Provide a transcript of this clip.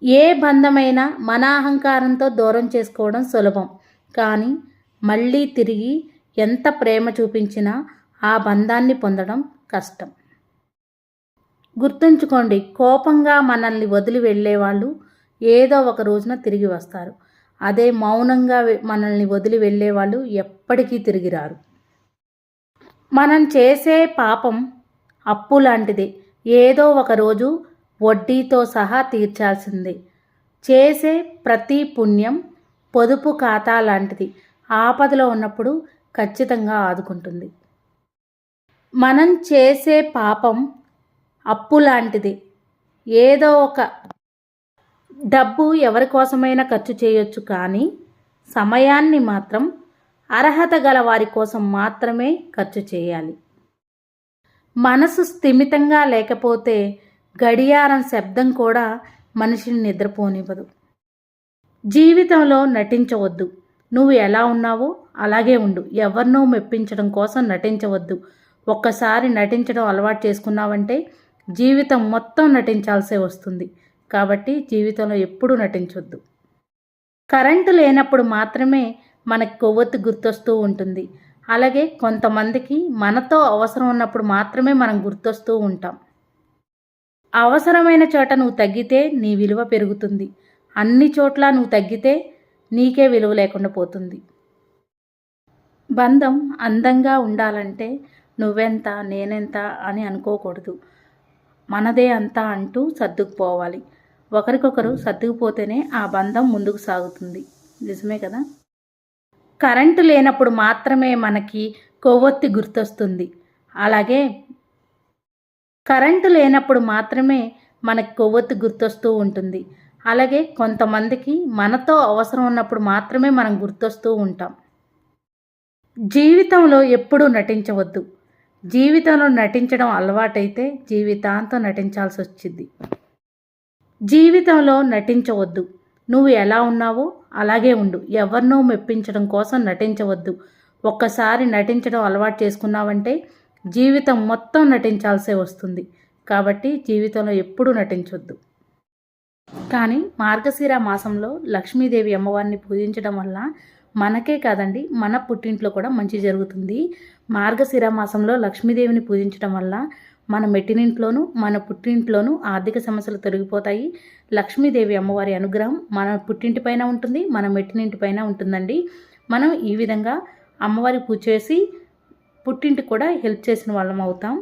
ఏ బంధమైనా మన అహంకారంతో దూరం చేసుకోవడం సులభం, కానీ మళ్ళీ తిరిగి ఎంత ప్రేమ చూపించినా ఆ బంధాన్ని పొందడం కష్టం. గుర్తుంచుకోండి, కోపంగా మనల్ని వదిలి వెళ్ళేవాళ్ళు ఏదో ఒక రోజున తిరిగి వస్తారు. అదే మౌనంగా మనల్ని వదిలి వెళ్ళేవాళ్ళు ఎప్పటికీ తిరిగి రారు. మనం చేసే పాపం అప్పు లాంటిదే, ఏదో ఒక రోజు వడ్డీతో సహా తీర్చాల్సిందే. చేసే ప్రతి పుణ్యం పొదుపు ఖాతా లాంటిది, ఆపదలో ఉన్నప్పుడు ఖచ్చితంగా ఆదుకుంటుంది. మనం చేసే పాపం అప్పు లాంటిది, ఏదో ఒక డబ్బు ఎవరి కోసమైనా ఖర్చు చేయొచ్చు, కానీ సమయాన్ని మాత్రం అర్హత గల వారి కోసం మాత్రమే ఖర్చు చేయాలి. మనసు స్థిమితంగా లేకపోతే గడియారం శబ్దం కూడా మనిషిని నిద్రపోనివ్వదు. జీవితంలో నటించవద్దు. నువ్వు ఎలా ఉన్నావో అలాగే ఉండు. ఎవరినో మెప్పించడం కోసం నటించవద్దు. ఒక్కసారి నటించడం అలవాటు చేసుకున్నావంటే జీవితం మొత్తం నటించాల్సే వస్తుంది. కాబట్టి జీవితంలో ఎప్పుడూ నటించొద్దు. కరెంటు లేనప్పుడు మాత్రమే మనకు కొవ్వొత్తి గుర్తొస్తూ ఉంటుంది. అలాగే కొంతమందికి మనతో అవసరం ఉన్నప్పుడు మాత్రమే మనం గుర్తొస్తూ ఉంటాం. అవసరమైన చోట నువ్వు తగ్గితే నీ విలువ పెరుగుతుంది. అన్ని చోట్ల నువ్వు తగ్గితే నీకే విలువ లేకుండా పోతుంది. బంధం అందంగా ఉండాలంటే నువ్వెంత నేనెంత అని అనుకోకూడదు. మనదే అంతా అంటూ సర్దుకుపోవాలి. ఒకరికొకరు సర్దుకుపోతేనే ఆ బంధం ముందుకు సాగుతుంది. నిజమే కదా? కరెంటు లేనప్పుడు మాత్రమే మనకి కొవ్వొత్తి గుర్తొస్తుంది. అలాగే కరెంటు లేనప్పుడు మాత్రమే మనకి కొవ్వొత్తి గుర్తొస్తూ ఉంటుంది. అలాగే కొంతమందికి మనతో అవసరం ఉన్నప్పుడు మాత్రమే మనం గుర్తొస్తూ ఉంటాం. జీవితంలో ఎప్పుడూ నటించవద్దు. జీవితంలో నటించడం అలవాటైతే జీవితాంతం నటించాల్సి వచ్చింది. జీవితంలో నటించవద్దు. నువ్వు ఎలా ఉన్నావో అలాగే ఉండు. ఎవరినో మెప్పించడం కోసం నటించవద్దు. ఒక్కసారి నటించడం అలవాటు చేసుకున్నావంటే జీవితం మొత్తం నటించాల్సే వస్తుంది. కాబట్టి జీవితంలో ఎప్పుడూ నటించవద్దు. కానీ మార్గశిర మాసంలో లక్ష్మీదేవి అమ్మవారిని పూజించడం వల్ల మనకే కాదండి, మన పుట్టింట్లో కూడా మంచి జరుగుతుంది. మార్గశిర మాసంలో లక్ష్మీదేవిని పూజించడం వల్ల మన మెట్టినింట్లోనూ మన పుట్టింట్లోనూ ఆర్థిక సమస్యలు తొలగిపోతాయి. లక్ష్మీదేవి అమ్మవారి అనుగ్రహం మన పుట్టింటి పైన ఉంటుంది, మన మెట్టినింటి పైన ఉంటుందండి. మనం ఈ విధంగా అమ్మవారి పూజ చేసి పుట్టింటికి కూడా హెల్ప్ చేసిన వాళ్ళం అవుతాం.